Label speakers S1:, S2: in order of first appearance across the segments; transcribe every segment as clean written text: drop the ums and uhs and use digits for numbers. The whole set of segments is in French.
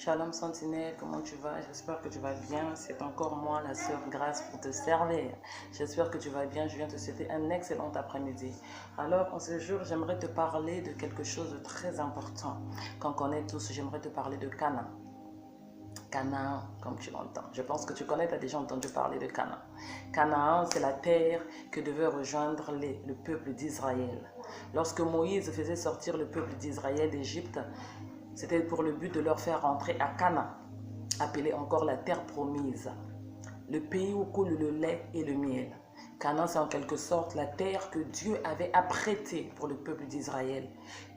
S1: Shalom Sentinelle, comment tu vas? J'espère que tu vas bien. C'est encore moi, la sœur Grâce, pour te servir. J'espère que tu vas bien. Je viens te souhaiter un excellent après-midi. Alors, en ce jour, j'aimerais te parler de quelque chose de très important. Qu'on connaît tous, j'aimerais te parler de Canaan. Canaan, comme tu l'entends. Je pense que tu connais, tu as déjà entendu parler de Canaan. Canaan, c'est la terre que devait rejoindre le peuple d'Israël. Lorsque Moïse faisait sortir le peuple d'Israël d'Égypte, c'était pour le but de leur faire rentrer à Canaan, appelée encore la terre promise, le pays où coule le lait et le miel. Canaan, c'est en quelque sorte la terre que Dieu avait apprêtée pour le peuple d'Israël.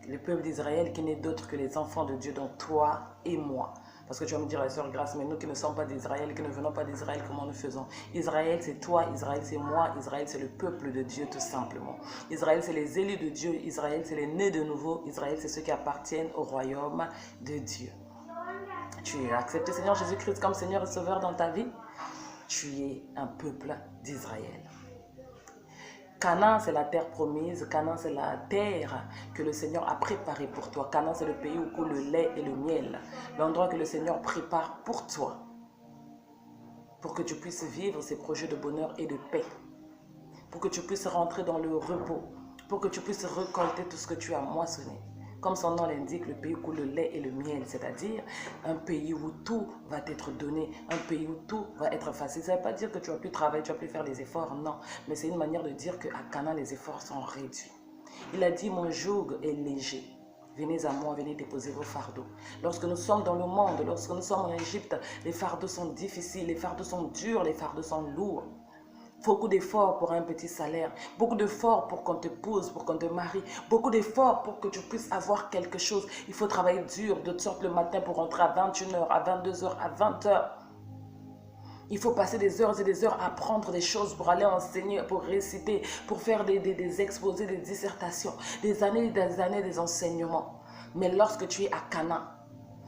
S1: Le peuple d'Israël qui n'est d'autre que les enfants de Dieu, donc toi et moi. Parce que tu vas me dire, la sœur Grâce, mais nous qui ne sommes pas d'Israël, qui ne venons pas d'Israël, comment nous faisons? Israël, c'est toi, Israël, c'est moi, Israël, c'est le peuple de Dieu, tout simplement. Israël, c'est les élus de Dieu, Israël, c'est les nés de nouveau, Israël, c'est ceux qui appartiennent au royaume de Dieu. Tu as accepté Seigneur Jésus-Christ comme Seigneur et Sauveur dans ta vie? Tu es un peuple d'Israël. Canaan, c'est la terre promise. Canaan, c'est la terre que le Seigneur a préparée pour toi. Canaan, c'est le pays où coule le lait et le miel. L'endroit que le Seigneur prépare pour toi. Pour que tu puisses vivre ces projets de bonheur et de paix. Pour que tu puisses rentrer dans le repos. Pour que tu puisses récolter tout ce que tu as moissonné. Comme son nom l'indique, le pays où coule le lait et le miel, c'est-à-dire un pays où tout va t'être donné, un pays où tout va être facile. Ça ne veut pas dire que tu vas plus travailler, tu vas plus faire des efforts, non. Mais c'est une manière de dire qu'à Canaan, les efforts sont réduits. Il a dit, mon joug est léger. Venez à moi, venez déposer vos fardeaux. Lorsque nous sommes dans le monde, lorsque nous sommes en Égypte, les fardeaux sont difficiles, les fardeaux sont durs, les fardeaux sont lourds. Beaucoup d'efforts pour un petit salaire, beaucoup d'efforts pour qu'on te pose, pour qu'on te marie, beaucoup d'efforts pour que tu puisses avoir quelque chose. Il faut travailler dur, de sorte le matin pour rentrer à 21h, à 22h, à 20h. Il faut passer des heures et des heures à apprendre des choses pour aller enseigner, pour réciter, pour faire des exposés, des dissertations, des années des enseignements. Mais lorsque tu es à Canaan,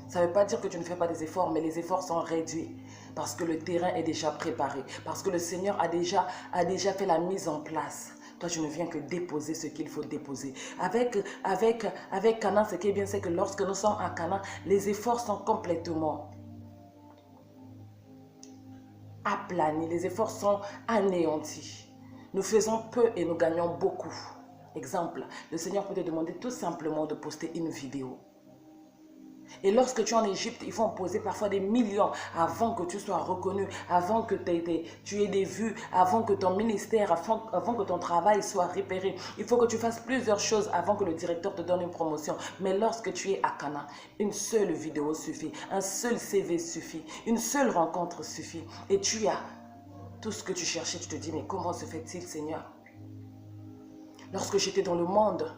S1: ça ne veut pas dire que tu ne fais pas des efforts, mais les efforts sont réduits. Parce que le terrain est déjà préparé. Parce que le Seigneur a déjà fait la mise en place. Toi, tu ne viens que déposer ce qu'il faut déposer. Avec Canaan, ce qui est bien, c'est que lorsque nous sommes à Canaan, les efforts sont complètement aplanis. Les efforts sont anéantis. Nous faisons peu et nous gagnons beaucoup. Exemple, le Seigneur peut te demander tout simplement de poster une vidéo. Et lorsque tu es en Égypte, il faut en poser parfois des millions avant que tu sois reconnu, avant que tu aies des vues, avant que ton ministère, avant que ton travail soit repéré. Il faut que tu fasses plusieurs choses avant que le directeur te donne une promotion. Mais lorsque tu es à Canaan, une seule vidéo suffit, un seul CV suffit, une seule rencontre suffit. Et tu as tout ce que tu cherchais. Tu te dis, mais comment se fait-il, Seigneur? Lorsque j'étais dans le monde,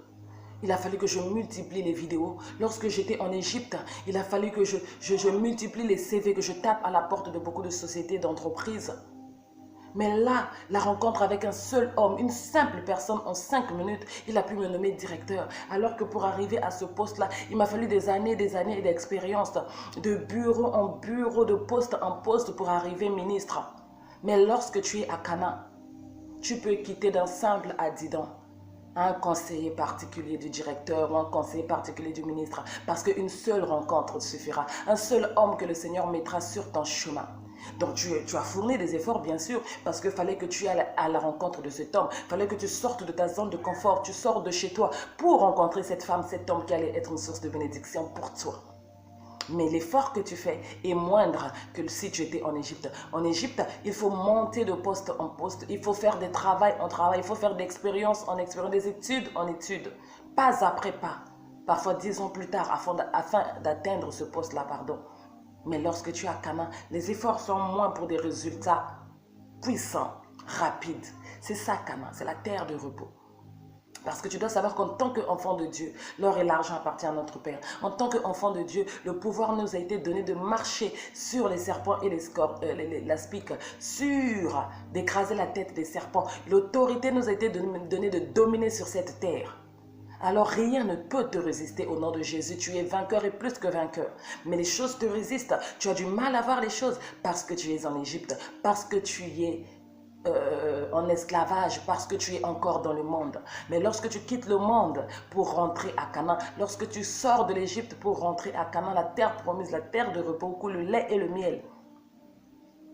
S1: il a fallu que je multiplie les vidéos. Lorsque j'étais en Égypte, il a fallu que je multiplie les CV, que je tape à la porte de beaucoup de sociétés, d'entreprises. Mais là, la rencontre avec un seul homme, une simple personne, en 5 minutes, il a pu me nommer directeur. Alors que pour arriver à ce poste-là, il m'a fallu des années d'expérience, de bureau en bureau, de poste en poste pour arriver ministre. Mais lorsque tu es à Canaan, tu peux quitter d'un simple adjudant un conseiller particulier du directeur ou un conseiller particulier du ministre, parce qu'une seule rencontre suffira, un seul homme que le Seigneur mettra sur ton chemin. Donc tu as fourni des efforts bien sûr, parce qu'il fallait que tu ailles à la rencontre de cet homme, il fallait que tu sortes de ta zone de confort, tu sors de chez toi pour rencontrer cette femme, cet homme qui allait être une source de bénédiction pour toi. Mais l'effort que tu fais est moindre que si tu étais en Égypte. En Égypte, il faut monter de poste en poste. Il faut faire des travails en travail. Il faut faire d'expérience en expérience, des études en études. Pas après pas. Parfois 10 ans plus tard, afin d'atteindre ce poste-là, pardon. Mais lorsque tu es à Canaan, les efforts sont moins pour des résultats puissants, rapides. C'est ça Canaan, c'est la terre de repos. Parce que tu dois savoir qu'en tant qu'enfant de Dieu, l'or et l'argent appartiennent à notre Père. En tant qu'enfant de Dieu, le pouvoir nous a été donné de marcher sur les serpents et l'aspic, d'écraser la tête des serpents. L'autorité nous a été donnée de dominer sur cette terre. Alors rien ne peut te résister au nom de Jésus. Tu es vainqueur et plus que vainqueur. Mais les choses te résistent. Tu as du mal à voir les choses parce que tu es en Égypte, parce que tu es en esclavage parce que tu es encore dans le monde. Mais lorsque tu quittes le monde pour rentrer à Canaan, lorsque tu sors de l'Égypte pour rentrer à Canaan, la terre promise, la terre de repos où coule le lait et le miel,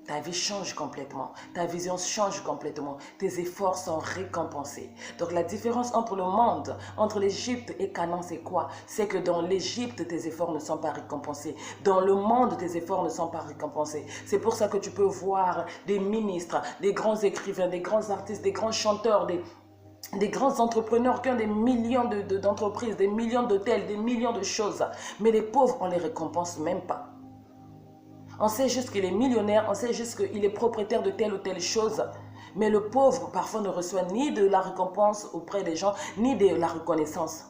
S1: ta vie change complètement, ta vision change complètement, tes efforts sont récompensés. Donc la différence entre le monde, entre l'Égypte et Canaan, c'est quoi? C'est que dans l'Égypte, tes efforts ne sont pas récompensés. Dans le monde, tes efforts ne sont pas récompensés. C'est pour ça que tu peux voir des ministres, des grands écrivains, des grands artistes, des grands chanteurs, des grands entrepreneurs qui ont des millions d'entreprises, des millions d'hôtels, des millions de choses. Mais les pauvres, on ne les récompense même pas. On sait juste qu'il est millionnaire, on sait juste qu'il est propriétaire de telle ou telle chose. Mais le pauvre, parfois, ne reçoit ni de la récompense auprès des gens, ni de la reconnaissance.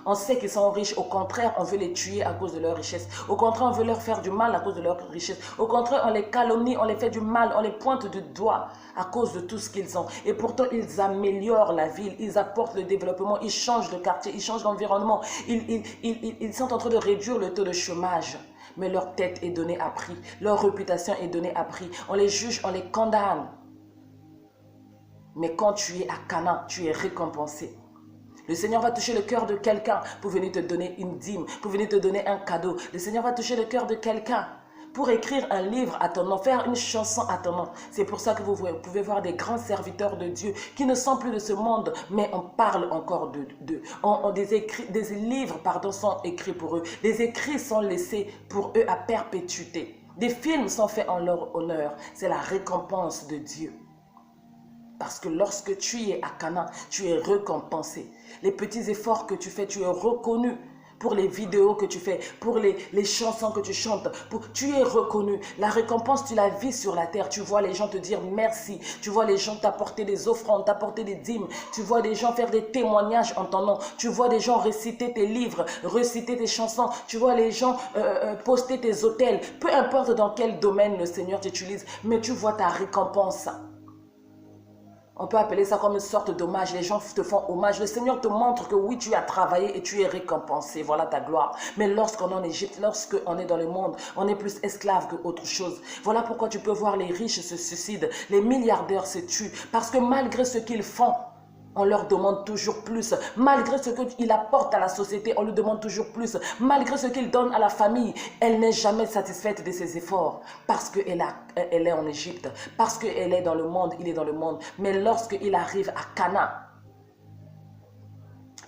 S1: On sait qu'ils sont riches, au contraire, on veut les tuer à cause de leur richesse. Au contraire, on veut leur faire du mal à cause de leur richesse. Au contraire, on les calomnie, on les fait du mal, on les pointe du doigt à cause de tout ce qu'ils ont. Et pourtant, ils améliorent la ville, ils apportent le développement, ils changent de quartier, ils changent d'environnement. Ils sont en train de réduire le taux de chômage. Mais leur tête est donnée à prix, leur réputation est donnée à prix. On les juge, on les condamne. Mais quand tu es à Canaan, tu es récompensé. Le Seigneur va toucher le cœur de quelqu'un pour venir te donner une dîme, pour venir te donner un cadeau. Le Seigneur va toucher le cœur de quelqu'un pour écrire un livre à ton nom, faire une chanson à ton nom. C'est pour ça que vous pouvez voir des grands serviteurs de Dieu qui ne sont plus de ce monde, mais on parle encore d'eux. Des livres sont écrits pour eux. Des écrits sont laissés pour eux à perpétuité. Des films sont faits en leur honneur. C'est la récompense de Dieu. Parce que lorsque tu es à Canaan, tu es récompensé. Les petits efforts que tu fais, tu es reconnu. Pour les vidéos que tu fais, pour les chansons que tu chantes, tu es reconnu. La récompense, tu la vis sur la terre. Tu vois les gens te dire merci. Tu vois les gens t'apporter des offrandes, t'apporter des dîmes. Tu vois des gens faire des témoignages en ton nom. Tu vois des gens réciter tes livres, réciter tes chansons. Tu vois les gens poster tes hôtels. Peu importe dans quel domaine le Seigneur t'utilise, mais tu vois ta récompense. On peut appeler ça comme une sorte d'hommage. Les gens te font hommage. Le Seigneur te montre que oui, tu as travaillé et tu es récompensé. Voilà ta gloire. Mais lorsqu'on est en Égypte, lorsqu'on est dans le monde, on est plus esclave qu'autre chose. Voilà pourquoi tu peux voir les riches se suicident, les milliardaires se tuent. Parce que malgré ce qu'ils font, on leur demande toujours plus. Malgré ce qu'ils apportent à la société, on lui demande toujours plus. Malgré ce qu'ils donnent à la famille, elle n'est jamais satisfaite de ses efforts. Parce qu'elle est en Égypte. Parce qu'elle est dans le monde, il est dans le monde. Mais lorsqu'il arrive à Canaan,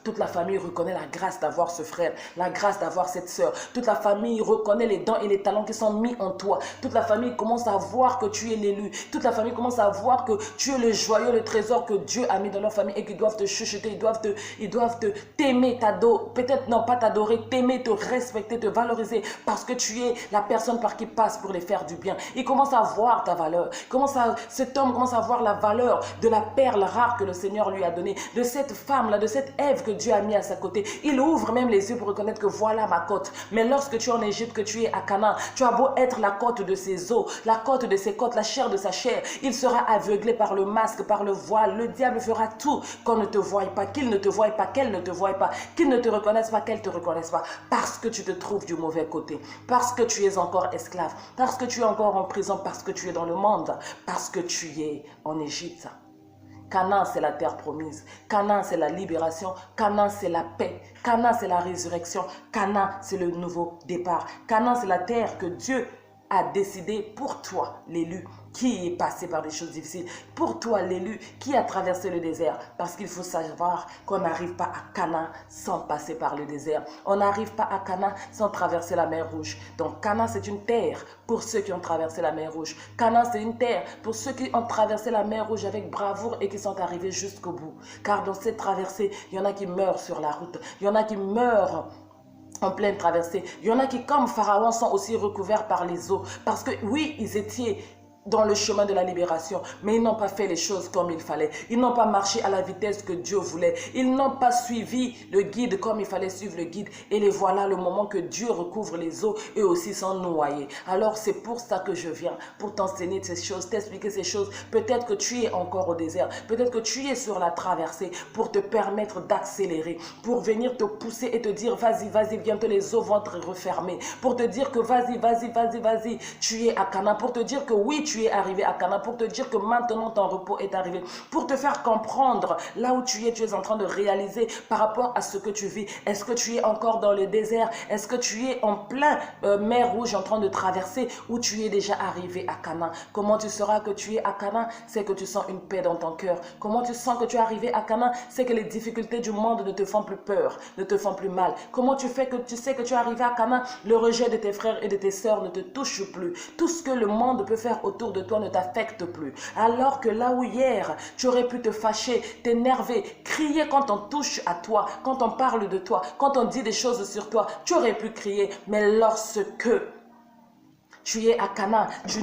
S1: toute la famille reconnaît la grâce d'avoir ce frère, la grâce d'avoir cette sœur. Toute la famille reconnaît les dons et les talents qui sont mis en toi. Toute la famille commence à voir que tu es l'élu. Toute la famille commence à voir que tu es le joyau, le trésor que Dieu a mis dans leur famille et qu'ils doivent te chuchoter, ils doivent t'aimer, t'adorer, peut-être non pas t'adorer, t'aimer, te respecter, te valoriser parce que tu es la personne par qui passe pour les faire du bien. Ils commencent à voir ta valeur. Cet homme commence à voir la valeur de la perle rare que le Seigneur lui a donnée, de cette femme-là, de cette Ève que Dieu a mis à sa côté. Il ouvre même les yeux pour reconnaître que voilà ma côte. Mais lorsque tu es en Égypte, que tu es à Canaan, tu as beau être la côte de ses os, la côte de ses côtes, la chair de sa chair, il sera aveuglé par le masque, par le voile. Le diable fera tout qu'on ne te voie pas, qu'il ne te voie pas, qu'elle ne te voie pas, qu'il ne te reconnaisse pas, qu'elle ne te reconnaisse pas, parce que tu te trouves du mauvais côté, parce que tu es encore esclave, parce que tu es encore en prison, parce que tu es dans le monde, parce que tu es en Égypte. Canaan, c'est la terre promise. Canaan, c'est la libération. Canaan, c'est la paix. Canaan, c'est la résurrection. Canaan, c'est le nouveau départ. Canaan, c'est la terre que Dieu a décidé pour toi, l'élu, qui est passé par des choses difficiles. Pour toi, l'élu, qui a traversé le désert. Parce qu'il faut savoir qu'on n'arrive pas à Canaan sans passer par le désert. On n'arrive pas à Canaan sans traverser la mer Rouge. Donc, Canaan, c'est une terre pour ceux qui ont traversé la mer Rouge. Canaan, c'est une terre pour ceux qui ont traversé la mer Rouge avec bravoure et qui sont arrivés jusqu'au bout. Car dans cette traversée, il y en a qui meurent sur la route. Il y en a qui meurent en pleine traversée. Il y en a qui, comme Pharaon, sont aussi recouverts par les eaux. Parce que oui, ils étaient dans le chemin de la libération, mais ils n'ont pas fait les choses comme il fallait. Ils n'ont pas marché à la vitesse que Dieu voulait. Ils n'ont pas suivi le guide comme il fallait suivre le guide. Et les voilà, le moment que Dieu recouvre les eaux, eux aussi sont noyés. Alors c'est pour ça que je viens, pour t'enseigner ces choses, t'expliquer ces choses. Peut-être que tu es encore au désert, peut-être que tu es sur la traversée, pour te permettre d'accélérer, pour venir te pousser et te dire vas-y, vas-y, bientôt les eaux vont être refermées, pour te dire que vas-y, vas-y, vas-y, vas-y, tu es à Canaan, pour te dire que oui, tu es arrivé à Canaan, pour te dire que maintenant ton repos est arrivé, pour te faire comprendre là où tu es en train de réaliser par rapport à ce que tu vis. Est-ce que tu es encore dans le désert? Est-ce que tu es en plein mer Rouge en train de traverser, ou tu es déjà arrivé à Canaan? Comment tu sauras que tu es à Canaan? C'est que tu sens une paix dans ton cœur. Comment tu sens que tu es arrivé à Canaan? C'est que les difficultés du monde ne te font plus peur, ne te font plus mal. Comment tu fais que tu sais que tu es arrivé à Canaan? Le rejet de tes frères et de tes sœurs ne te touche plus. Tout ce que le monde peut faire autour de toi ne t'affecte plus. Alors que là où hier, tu aurais pu te fâcher, t'énerver, crier quand on touche à toi, quand on parle de toi, quand on dit des choses sur toi, tu aurais pu crier. Mais lorsque tu es à Canaan, tu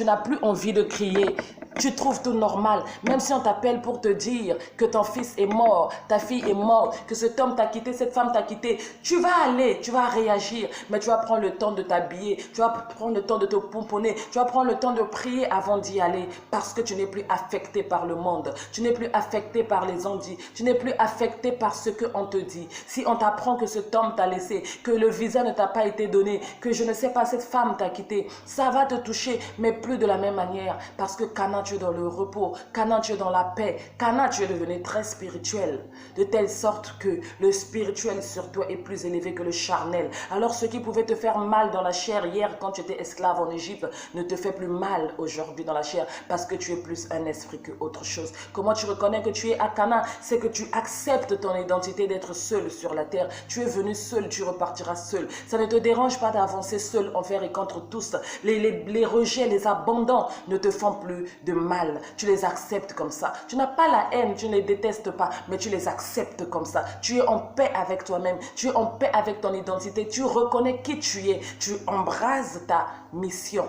S1: n'as plus envie de crier. Tu trouves tout normal, même si on t'appelle pour te dire que ton fils est mort, ta fille est morte, que cet homme t'a quitté, cette femme t'a quitté. Tu vas aller, tu vas réagir, mais tu vas prendre le temps de t'habiller, tu vas prendre le temps de te pomponner, tu vas prendre le temps de prier avant d'y aller, parce que tu n'es plus affecté par le monde, tu n'es plus affecté par les ondits, tu n'es plus affecté par ce qu'on te dit. Si on t'apprend que cet homme t'a laissé, que le visa ne t'a pas été donné, que je ne sais pas, cette femme t'a quitté, ça va te toucher, mais plus de la même manière, parce que Canaan, tu es dans le repos, Canaan, tu es dans la paix, Canaan, tu es devenu très spirituel, de telle sorte que le spirituel sur toi est plus élevé que le charnel. Alors ce qui pouvait te faire mal dans la chair hier quand tu étais esclave en Égypte ne te fait plus mal aujourd'hui dans la chair, parce que tu es plus un esprit que autre chose. Comment tu reconnais que tu es à Canaan? C'est que tu acceptes ton identité d'être seul sur la terre. Tu es venu seul, tu repartiras seul. Ça ne te dérange pas d'avancer seul envers et contre tous. Les rejets, les abandons ne te font plus de mal. Tu les acceptes comme ça. Tu n'as pas la haine, tu ne les détestes pas, mais tu les acceptes comme ça. Tu es en paix avec toi-même. Tu es en paix avec ton identité. Tu reconnais qui tu es. Tu embrases ta mission.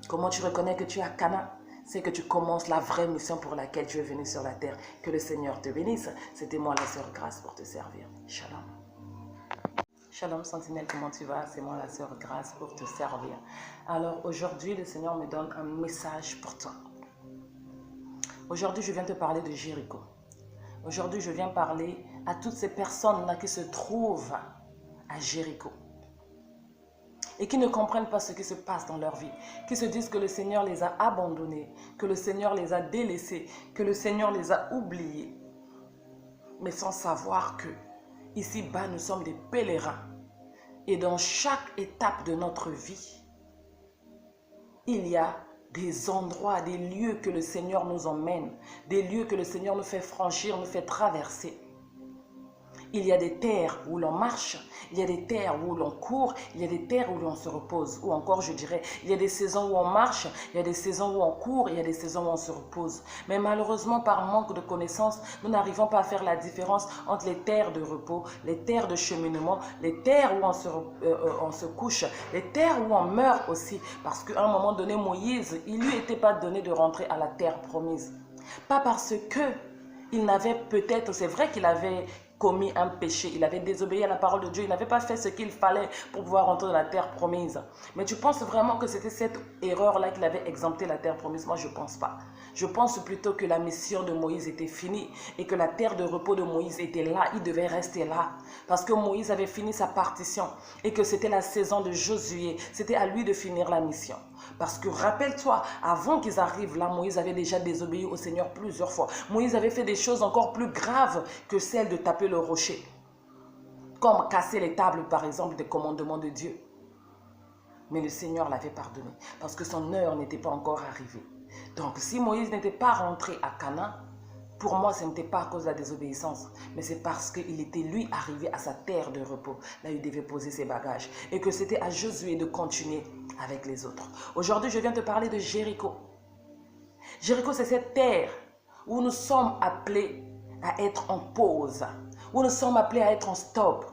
S1: Comment tu reconnais que tu es à Canaan? C'est que tu commences la vraie mission pour laquelle tu es venu sur la terre. Que le Seigneur te bénisse. C'était moi la sœur Grâce pour te servir. Shalom. Shalom Sentinelle, comment tu vas? C'est moi la sœur Grâce pour te servir. Alors aujourd'hui, le Seigneur me donne un message pour toi. Aujourd'hui, je viens te parler de Jéricho. Aujourd'hui, je viens parler à toutes ces personnes-là qui se trouvent à Jéricho et qui ne comprennent pas ce qui se passe dans leur vie, qui se disent que le Seigneur les a abandonnés, que le Seigneur les a délaissés, que le Seigneur les a oubliés, mais sans savoir que ici-bas, nous sommes des pèlerins. Et dans chaque étape de notre vie, il y a des endroits, des lieux que le Seigneur nous emmène, des lieux que le Seigneur nous fait franchir, nous fait traverser. Il y a des terres où l'on marche, il y a des terres où l'on court, il y a des terres où l'on se repose. Ou encore, je dirais, il y a des saisons où on marche, il y a des saisons où on court, il y a des saisons où on se repose. Mais malheureusement, par manque de connaissances, nous n'arrivons pas à faire la différence entre les terres de repos, les terres de cheminement, les terres où on se couche, les terres où on meurt aussi. Parce qu'à un moment donné, Moïse, il lui était pas donné de rentrer à la terre promise. Pas parce que il n'avait peut-être, c'est vrai qu'il avait commis un péché, il avait désobéi à la parole de Dieu, il n'avait pas fait ce qu'il fallait pour pouvoir entrer dans la terre promise. Mais tu penses vraiment que c'était cette erreur-là qu'il avait exempté la terre promise? Moi, je ne pense pas. Je pense plutôt que la mission de Moïse était finie et que la terre de repos de Moïse était là, il devait rester là. Parce que Moïse avait fini sa partition et que c'était la saison de Josué, c'était à lui de finir la mission. Parce que rappelle-toi, avant qu'ils arrivent là, Moïse avait déjà désobéi au Seigneur plusieurs fois. Moïse avait fait des choses encore plus graves que celles de taper le rocher. Comme casser les tables, par exemple, des commandements de Dieu. Mais le Seigneur l'avait pardonné parce que son heure n'était pas encore arrivée. Donc, si Moïse n'était pas rentré à Canaan, pour moi, ce n'était pas à cause de la désobéissance, mais c'est parce qu'il était lui arrivé à sa terre de repos. Là, il devait poser ses bagages. Et que c'était à Josué de continuer avec les autres. Aujourd'hui, je viens te parler de Jéricho. Jéricho, c'est cette terre où nous sommes appelés à être en pause, où nous sommes appelés à être en stop.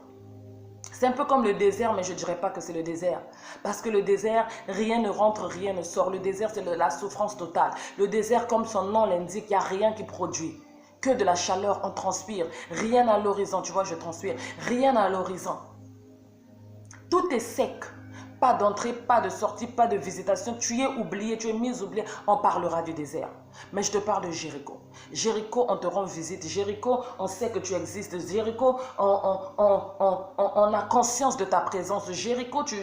S1: C'est un peu comme le désert, mais je ne dirais pas que c'est le désert. Parce que le désert, rien ne rentre, rien ne sort. Le désert, c'est la souffrance totale. Le désert, comme son nom l'indique, il n'y a rien qui produit. Que de la chaleur, on transpire. Rien à l'horizon, tu vois, je transpire. Rien à l'horizon. Tout est sec. Pas d'entrée, pas de sortie, pas de visitation. Tu es oublié, tu es mis oublié. On parlera du désert. Mais je te parle de Jéricho. Jéricho, on te rend visite. Jéricho, on sait que tu existes. Jéricho, on a conscience de ta présence. Jéricho, tu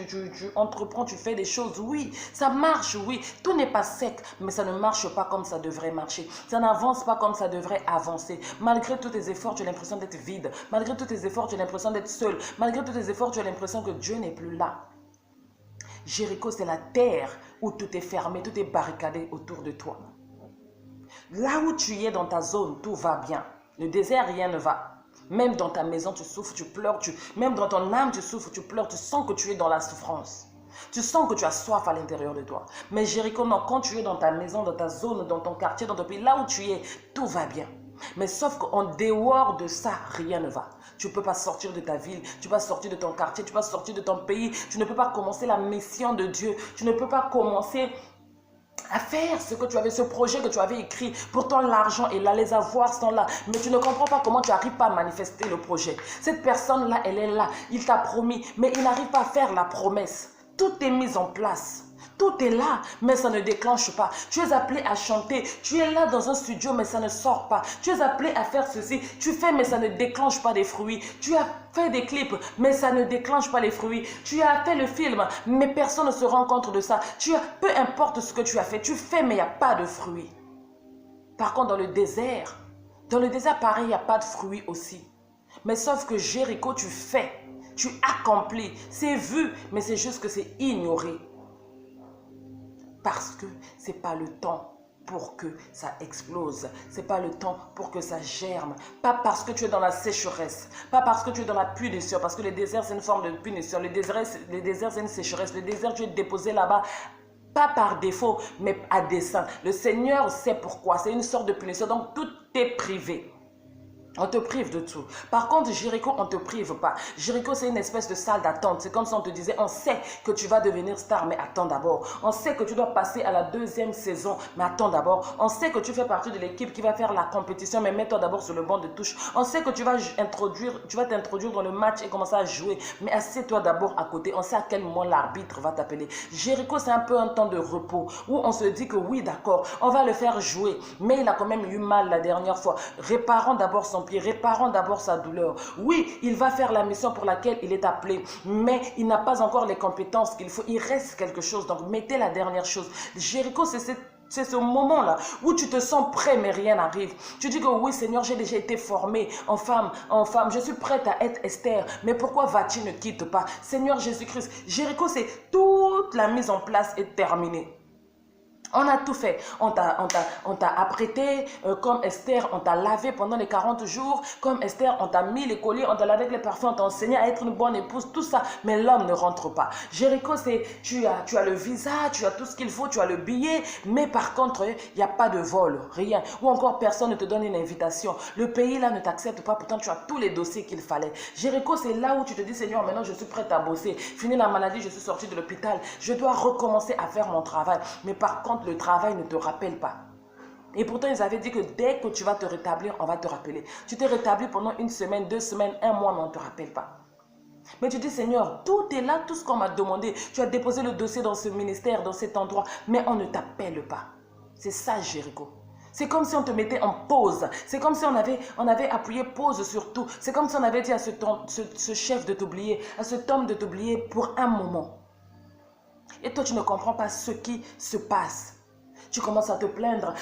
S1: entreprends, tu fais des choses. Oui, ça marche, oui. Tout n'est pas sec, mais ça ne marche pas comme ça devrait marcher. Ça n'avance pas comme ça devrait avancer. Malgré tous tes efforts, tu as l'impression d'être vide. Malgré tous tes efforts, tu as l'impression d'être seul. Malgré tous tes efforts, tu as l'impression que Dieu n'est plus là. Jéricho, c'est la terre où tout est fermé, tout est barricadé autour de toi. Là où tu es dans ta zone, tout va bien. Le désert, rien ne va. Même dans ta maison, tu souffres, tu pleures. Même dans ton âme, tu souffres, tu pleures. Tu sens que tu es dans la souffrance. Tu sens que tu as soif à l'intérieur de toi. Mais Jéricho, non, quand tu es dans ta maison, dans ta zone, dans ton quartier, dans ton pays, là où tu es, tout va bien. Mais sauf qu'en dehors de ça, rien ne va. Tu ne peux pas sortir de ta ville, tu ne peux pas sortir de ton quartier, tu ne peux pas sortir de ton pays. Tu ne peux pas commencer la mission de Dieu. Tu ne peux pas commencer à faire ce que tu avais, ce projet que tu avais écrit. Pourtant, l'argent est là, les avoirs sont là. Mais tu ne comprends pas comment tu n'arrives pas à manifester le projet. Cette personne-là, elle est là. Il t'a promis, mais il n'arrive pas à faire la promesse. Tout est mis en place. Tout est là, mais ça ne déclenche pas. Tu es appelé à chanter. Tu es là dans un studio, mais ça ne sort pas. Tu es appelé à faire ceci. Tu fais, mais ça ne déclenche pas des fruits. Tu as fait des clips, mais ça ne déclenche pas les fruits. Tu as fait le film, mais personne ne se rend compte de ça. Peu importe ce que tu as fait, tu fais, mais il n'y a pas de fruits. Par contre, dans le désert, pareil, il n'y a pas de fruits aussi. Mais sauf que Jéricho, tu fais, tu accomplis. C'est vu, mais c'est juste que c'est ignoré. Parce que ce n'est pas le temps pour que ça explose. Ce n'est pas le temps pour que ça germe. Pas parce que tu es dans la sécheresse. Pas parce que tu es dans la punition. Parce que le désert, c'est une forme de punition. Le désert, c'est une sécheresse. Le désert, tu es déposé là-bas. Pas par défaut, mais à dessein. Le Seigneur sait pourquoi. C'est une sorte de punition. Donc, tout est privé. On te prive de tout. Par contre, Jéricho, on ne te prive pas. Jéricho, c'est une espèce de salle d'attente. C'est comme si on te disait, on sait que tu vas devenir star, mais attends d'abord. On sait que tu dois passer à la 2e saison, mais attends d'abord. On sait que tu fais partie de l'équipe qui va faire la compétition, mais mets-toi d'abord sur le banc de touche. On sait que tu vas t'introduire dans le match et commencer à jouer, mais assieds-toi d'abord à côté. On sait à quel moment l'arbitre va t'appeler. Jéricho, c'est un peu un temps de repos, où on se dit que oui, d'accord, on va le faire jouer, mais il a quand même eu mal la dernière fois. Réparons d'abord son pied, réparons d'abord sa douleur. Oui, il va faire la mission pour laquelle il est appelé, mais il n'a pas encore les compétences qu'il faut. Il reste quelque chose, donc mettez la dernière chose. Jéricho, c'est ce moment-là où tu te sens prêt, mais rien n'arrive. Tu dis que oui, Seigneur, j'ai déjà été formé en femme. Je suis prête à être Esther. Mais pourquoi vas-tu ne quitte pas? Seigneur Jésus-Christ, Jéricho, c'est toute la mise en place est terminée. On a tout fait. On t'a apprêté comme Esther, on t'a lavé pendant les 40 jours. Comme Esther, on t'a mis les colliers, on t'a lavé avec les parfums, on t'a enseigné à être une bonne épouse, tout ça. Mais l'homme ne rentre pas. Jéricho, c'est tu as le visa, tu as tout ce qu'il faut, tu as le billet. Mais par contre, il n'y a pas de vol, rien. Ou encore, personne ne te donne une invitation. Le pays là ne t'accepte pas, pourtant tu as tous les dossiers qu'il fallait. Jéricho, c'est là où tu te dis, Seigneur, maintenant je suis prête à bosser. Fini la maladie, je suis sortie de l'hôpital. Je dois recommencer à faire mon travail. Mais par contre, le travail ne te rappelle pas. Et pourtant, ils avaient dit que dès que tu vas te rétablir, on va te rappeler. Tu t'es rétabli pendant 1 semaine, 2 semaines, 1 mois, mais on ne te rappelle pas. Mais tu dis, Seigneur, tout est là, tout ce qu'on m'a demandé. Tu as déposé le dossier dans ce ministère, dans cet endroit, mais on ne t'appelle pas. C'est ça, Jéricho. C'est comme si on te mettait en pause. C'est comme si on avait appuyé pause sur tout. C'est comme si on avait dit à ce chef de t'oublier, à cet homme de t'oublier pour un moment. Et toi, tu ne comprends pas ce qui se passe. Tu commences à te plaindre,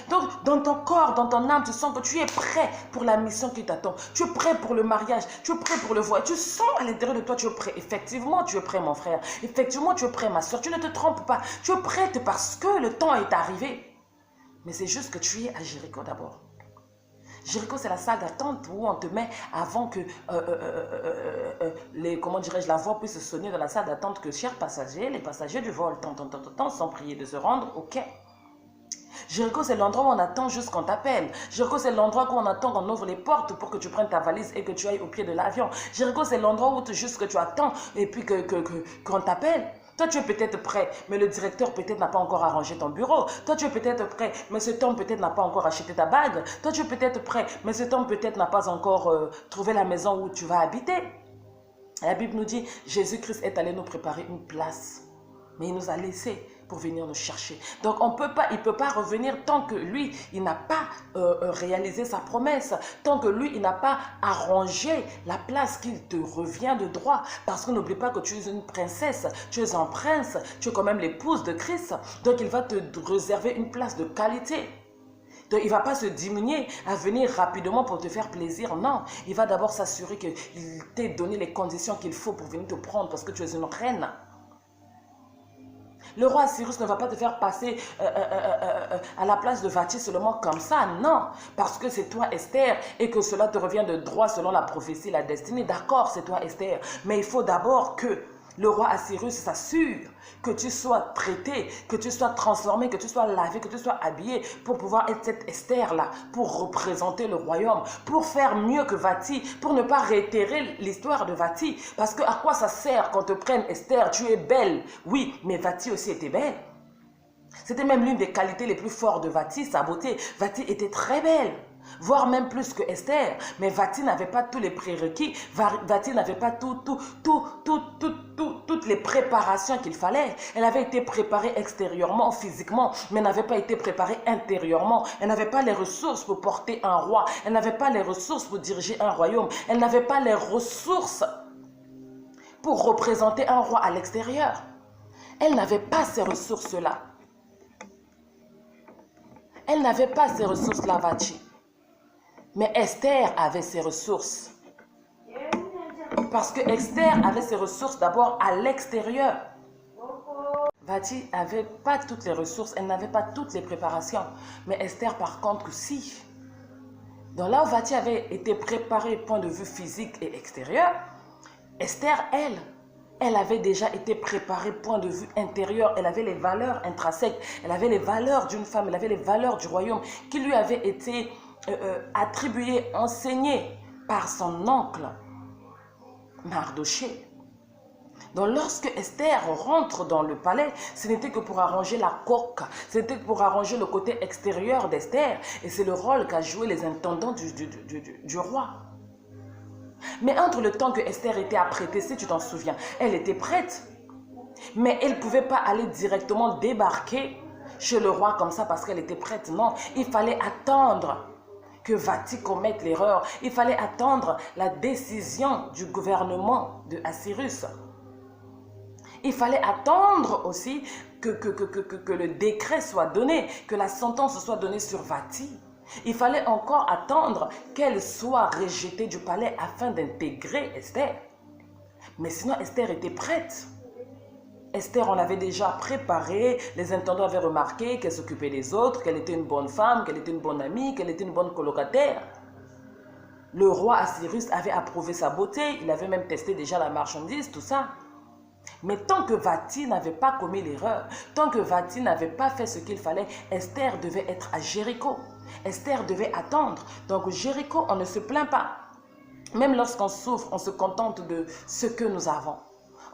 S1: Donc, dans ton corps, dans ton âme, tu sens que tu es prêt pour la mission qui t'attend. Tu es prêt pour le mariage, tu es prêt pour le voyage. Tu sens à l'intérieur de toi, tu es prêt. Effectivement, tu es prêt, mon frère. Effectivement, tu es prêt, ma soeur. Tu ne te trompes pas. Tu es prête parce que le temps est arrivé. Mais c'est juste que tu es à Jéricho d'abord. Jéricho, c'est la salle d'attente où on te met avant que la voix puisse sonner dans la salle d'attente que, chers passagers, les passagers du vol, sont priés de se rendre au quai. Jéricho, c'est l'endroit où on attend juste qu'on t'appelle. Jéricho, c'est l'endroit où on attend qu'on ouvre les portes pour que tu prennes ta valise et que tu ailles au pied de l'avion. Jéricho, c'est l'endroit où juste que tu attends et puis qu'on t'appelle. Toi, tu es peut-être prêt, mais le directeur peut-être n'a pas encore arrangé ton bureau. Toi, tu es peut-être prêt, mais cet homme peut-être n'a pas encore acheté ta bague. Toi, tu es peut-être prêt, mais cet homme peut-être n'a pas encore trouvé la maison où tu vas habiter. La Bible nous dit, Jésus-Christ est allé nous préparer une place. Mais il nous a laissés pour venir nous chercher. Donc il ne peut pas revenir tant que lui, il n'a pas réalisé sa promesse. Tant que lui, il n'a pas arrangé la place qu'il te revient de droit. Parce que n'oublie pas que tu es une princesse, tu es un prince, tu es quand même l'épouse de Christ. Donc il va te réserver une place de qualité. Donc, il ne va pas se diminuer à venir rapidement pour te faire plaisir. Non, il va d'abord s'assurer qu'il t'ait donné les conditions qu'il faut pour venir te prendre parce que tu es une reine. Le roi Cyrus ne va pas te faire passer à la place de Vati seulement comme ça, non. Parce que c'est toi Esther et que cela te revient de droit selon la prophétie, la destinée. D'accord, c'est toi Esther. Mais il faut d'abord que le roi Assyrus s'assure que tu sois traité, que tu sois transformé, que tu sois lavé, que tu sois habillé pour pouvoir être cette Esther-là, pour représenter le royaume, pour faire mieux que Vati, pour ne pas réitérer l'histoire de Vati. Parce que à quoi ça sert qu'on te prenne Esther? Tu es belle, oui, mais Vati aussi était belle. C'était même l'une des qualités les plus fortes de Vati, sa beauté. Vati était très belle, voire même plus que Esther. Mais Vati n'avait pas tous les prérequis. Vati n'avait pas toutes les préparations qu'il fallait. Elle avait été préparée extérieurement, physiquement, mais n'avait pas été préparée intérieurement. Elle n'avait pas les ressources pour porter un roi. Elle n'avait pas les ressources pour diriger un royaume. Elle n'avait pas les ressources pour représenter un roi à l'extérieur. Elle n'avait pas ces ressources-là. Elle n'avait pas ces ressources-là, Vati. Mais Esther avait ses ressources. Parce que Esther avait ses ressources d'abord à l'extérieur. Vati n'avait pas toutes les ressources, elle n'avait pas toutes les préparations. Mais Esther, par contre, si. Donc là où Vati avait été préparée point de vue physique et extérieur, Esther, elle avait déjà été préparée point de vue intérieur. Elle avait les valeurs intrinsèques. Elle avait les valeurs d'une femme. Elle avait les valeurs du royaume qui lui avaient été attribuées, enseignées par son oncle Mardoché. Donc lorsque Esther rentre dans le palais, ce n'était que pour arranger la coque. C'était pour arranger le côté extérieur d'Esther. Et c'est le rôle qu'a joué les intendants du roi. Mais entre le temps que Esther était apprêtée, si tu t'en souviens, elle était prête. Mais elle ne pouvait pas aller directement débarquer chez le roi comme ça parce qu'elle était prête. Non, il fallait attendre que Vati commette l'erreur. Il fallait attendre la décision du gouvernement de Assyrus. Il fallait attendre aussi que le décret soit donné, que la sentence soit donnée sur Vati. Il fallait encore attendre qu'elle soit rejetée du palais afin d'intégrer Esther. Mais sinon, Esther était prête. Esther, on l'avait déjà préparée. Les intendants avaient remarqué qu'elle s'occupait des autres, qu'elle était une bonne femme, qu'elle était une bonne amie, qu'elle était une bonne colocataire. Le roi Assyrus avait approuvé sa beauté. Il avait même testé déjà la marchandise, tout ça. Mais tant que Vati n'avait pas commis l'erreur, tant que Vati n'avait pas fait ce qu'il fallait, Esther devait être à Jéricho. Esther devait attendre. Donc Jéricho, on ne se plaint pas. Même lorsqu'on souffre, on se contente de ce que nous avons.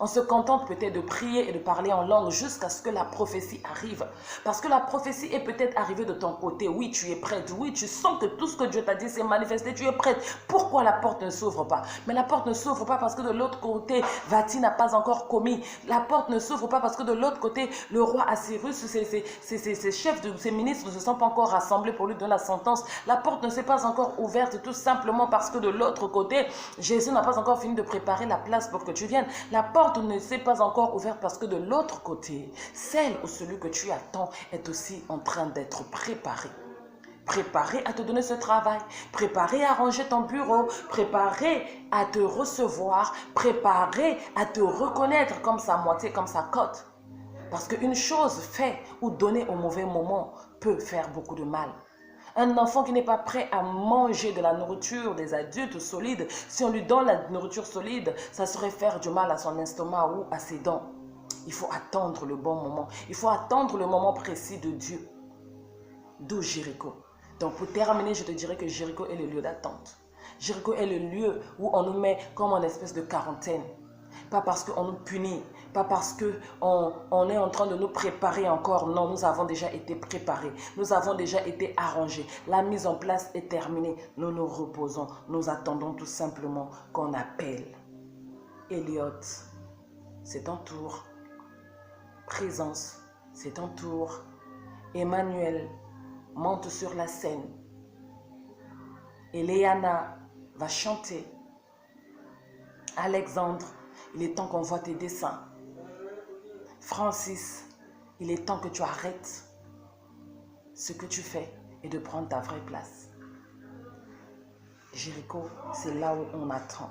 S1: On se contente peut-être de prier et de parler en langue jusqu'à ce que la prophétie arrive. Parce que la prophétie est peut-être arrivée de ton côté. Oui, tu es prête. Oui, tu sens que tout ce que Dieu t'a dit s'est manifesté. Tu es prête. Pourquoi la porte ne s'ouvre pas? Mais la porte ne s'ouvre pas parce que de l'autre côté, Vati n'a pas encore commis. La porte ne s'ouvre pas parce que de l'autre côté, le roi Assyrus, ses chefs, ses ministres ne se sont pas encore rassemblés pour lui donner la sentence. La porte ne s'est pas encore ouverte tout simplement parce que de l'autre côté, Jésus n'a pas encore fini de préparer la place pour que tu viennes. La porte ne s'est pas encore ouverte parce que de l'autre côté, celle ou celui que tu attends est aussi en train d'être préparé. Préparé à te donner ce travail, préparé à ranger ton bureau, préparé à te recevoir, préparé à te reconnaître comme sa moitié, comme sa côte. Parce qu'une chose faite ou donnée au mauvais moment peut faire beaucoup de mal. Un enfant qui n'est pas prêt à manger de la nourriture des adultes solides, si on lui donne la nourriture solide, ça serait faire du mal à son estomac ou à ses dents. Il faut attendre le bon moment. Il faut attendre le moment précis de Dieu. D'où Jéricho. Donc pour terminer, je te dirais que Jéricho est le lieu d'attente. Jéricho est le lieu où on nous met comme en espèce de quarantaine. Pas parce qu'on nous punit, pas parce qu'on est en train de nous préparer encore. Non, nous avons déjà été préparés. Nous avons déjà été arrangés. La mise en place est terminée. Nous nous reposons. Nous attendons tout simplement qu'on appelle. Elliot, c'est ton tour. Présence, c'est ton tour. Emmanuel, monte sur la scène. Eliana va chanter. Alexandre, il est temps qu'on voit tes dessins. Francis, il est temps que tu arrêtes ce que tu fais et de prendre ta vraie place. Jéricho, c'est là où on attend.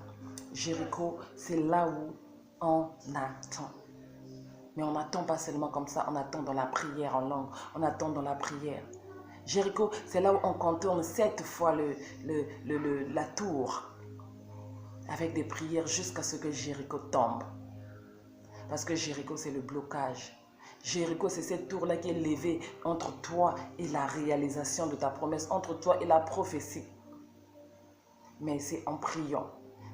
S1: Jéricho, c'est là où on attend. Mais on n'attend pas seulement comme ça, on attend dans la prière en langue, on attend dans la prière. Jéricho, c'est là où on contourne 7 fois la tour avec des prières jusqu'à ce que Jéricho tombe. Parce que Jéricho, c'est le blocage. Jéricho, c'est cette tour-là qui est levée entre toi et la réalisation de ta promesse, entre toi et la prophétie. Mais c'est en priant,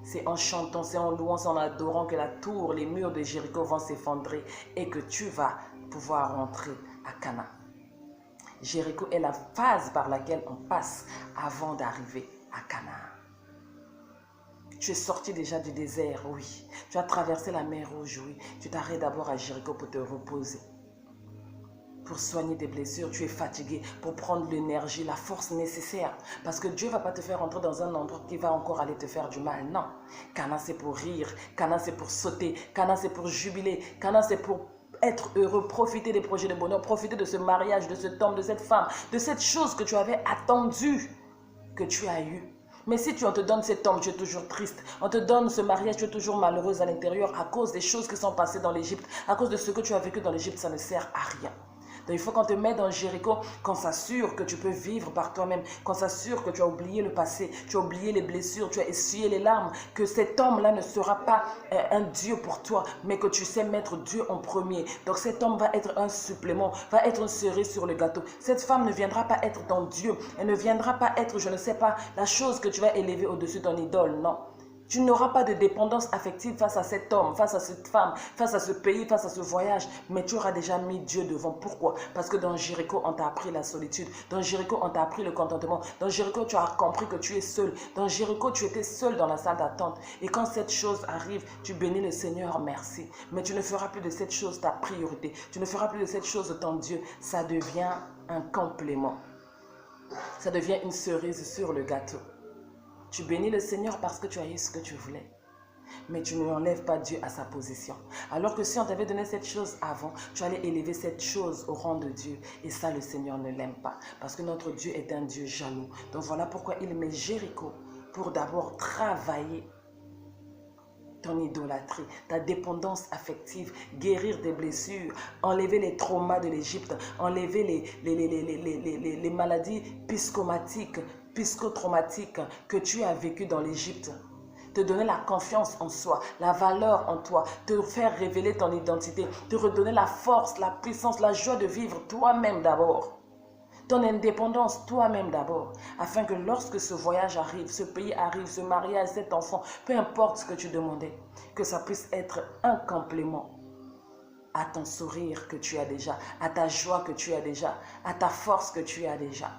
S1: c'est en chantant, c'est en louant, c'est en adorant que la tour, les murs de Jéricho vont s'effondrer et que tu vas pouvoir rentrer à Canaan. Jéricho est la phase par laquelle on passe avant d'arriver à Canaan. Tu es sorti déjà du désert, oui. Tu as traversé la mer Rouge, oui. Tu t'arrêtes d'abord à Jéricho pour te reposer. Pour soigner tes blessures, tu es fatigué, pour prendre l'énergie, la force nécessaire. Parce que Dieu ne va pas te faire entrer dans un endroit qui va encore aller te faire du mal. Non. Canaan, c'est pour rire. Canaan, c'est pour sauter. Canaan, c'est pour jubiler. Canaan, c'est pour être heureux, profiter des projets de bonheur, profiter de ce mariage, de cet homme, de cette femme, de cette chose que tu avais attendue, que tu as eue. Mais si on te donne cet homme, tu es toujours triste. On te donne ce mariage, tu es toujours malheureuse à l'intérieur à cause des choses qui sont passées dans l'Égypte, à cause de ce que tu as vécu dans l'Égypte, ça ne sert à rien. Donc il faut qu'on te mette dans Jéricho, qu'on s'assure que tu peux vivre par toi-même, qu'on s'assure que tu as oublié le passé, tu as oublié les blessures, tu as essuyé les larmes, que cet homme-là ne sera pas un Dieu pour toi, mais que tu sais mettre Dieu en premier. Donc cet homme va être un supplément, va être une cerise sur le gâteau. Cette femme ne viendra pas être ton Dieu, elle ne viendra pas être, je ne sais pas, la chose que tu vas élever au-dessus de ton idole, non. Tu n'auras pas de dépendance affective face à cet homme, face à cette femme, face à ce pays, face à ce voyage. Mais tu auras déjà mis Dieu devant. Pourquoi? Parce que dans Jéricho, on t'a appris la solitude. Dans Jéricho, on t'a appris le contentement. Dans Jéricho, tu as compris que tu es seul. Dans Jéricho, tu étais seul dans la salle d'attente. Et quand cette chose arrive, tu bénis le Seigneur, merci. Mais tu ne feras plus de cette chose ta priorité. Tu ne feras plus de cette chose ton Dieu. Ça devient un complément. Ça devient une cerise sur le gâteau. Tu bénis le Seigneur parce que tu as eu ce que tu voulais. Mais tu ne enlèves pas Dieu à sa position. Alors que si on t'avait donné cette chose avant, tu allais élever cette chose au rang de Dieu. Et ça, le Seigneur ne l'aime pas. Parce que notre Dieu est un Dieu jaloux. Donc voilà pourquoi il met Jéricho pour d'abord travailler ton idolâtrie, ta dépendance affective, guérir des blessures, enlever les traumas de l'Égypte, enlever les maladies psychomatiques, psychotraumatiques que tu as vécues dans l'Égypte. Te donner la confiance en soi, la valeur en toi, te faire révéler ton identité, te redonner la force, la puissance, la joie de vivre toi-même d'abord. Ton indépendance toi-même d'abord, afin que lorsque ce voyage arrive, ce pays arrive, ce mariage, cet enfant, peu importe ce que tu demandais, que ça puisse être un complément à ton sourire que tu as déjà, à ta joie que tu as déjà, à ta force que tu as déjà,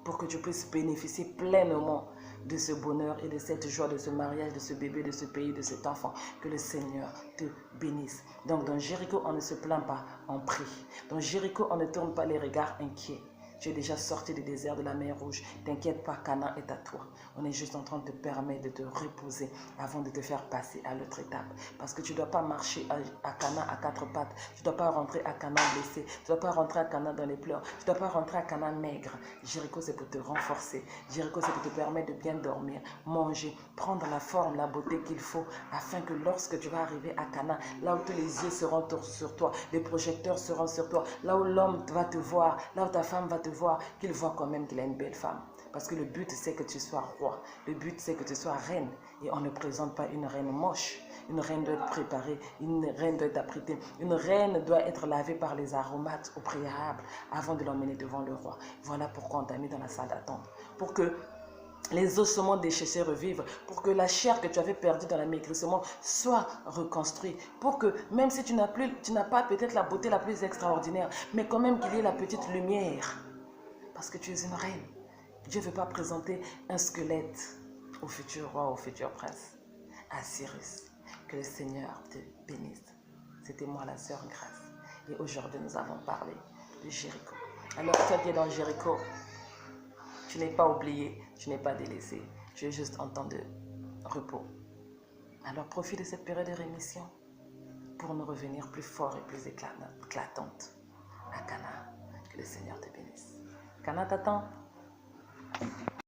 S1: pour que tu puisses bénéficier pleinement de ce bonheur et de cette joie, de ce mariage, de ce bébé, de ce pays, de cet enfant. Que le Seigneur te bénisse. Donc dans Jéricho, on ne se plaint pas, on prie. Dans Jéricho, on ne tourne pas les regards inquiets. Tu es déjà sorti du désert de la mer Rouge. T'inquiète pas, Canaan est à toi. On est juste en train de te permettre de te reposer avant de te faire passer à l'autre étape. Parce que tu ne dois pas marcher à Canaan à 4 pattes. Tu ne dois pas rentrer à Canaan blessé. Tu ne dois pas rentrer à Canaan dans les pleurs. Tu ne dois pas rentrer à Canaan maigre. Jéricho, c'est pour te renforcer. Jéricho, c'est pour te permettre de bien dormir, manger, prendre la forme, la beauté qu'il faut, afin que lorsque tu vas arriver à Canaan, là où tous les yeux seront sur toi, les projecteurs seront sur toi, là où l'homme va te voir, là où ta femme va te voir, qu'il voit quand même qu'il a une belle femme. Parce que le but, c'est que tu sois roi. Le but, c'est que tu sois reine. Et on ne présente pas une reine moche. Une reine doit être préparée. Une reine doit être apprêtée. Une reine doit être lavée par les aromates au préalable avant de l'emmener devant le roi. Voilà pourquoi on t'a mis dans la salle d'attente. Pour que les ossements déchets revivent, pour que la chair que tu avais perdue dans l'amaigrissement soit reconstruite, pour que même si tu n'as pas peut-être la beauté la plus extraordinaire, mais quand même qu'il y ait la petite lumière, parce que tu es une reine. Dieu ne veut pas présenter un squelette au futur roi, au futur prince, à Cyrus. Que le Seigneur te bénisse. C'était moi, la sœur Grâce. Et aujourd'hui, nous avons parlé de Jéricho. Alors, toi qui es dans Jéricho, tu n'es pas oublié, tu n'es pas délaissé. Tu es juste en temps de repos. Alors, profite de cette période de rémission pour nous revenir plus fort et plus éclatante à Cana. Que le Seigneur te bénisse. Cana t'attend.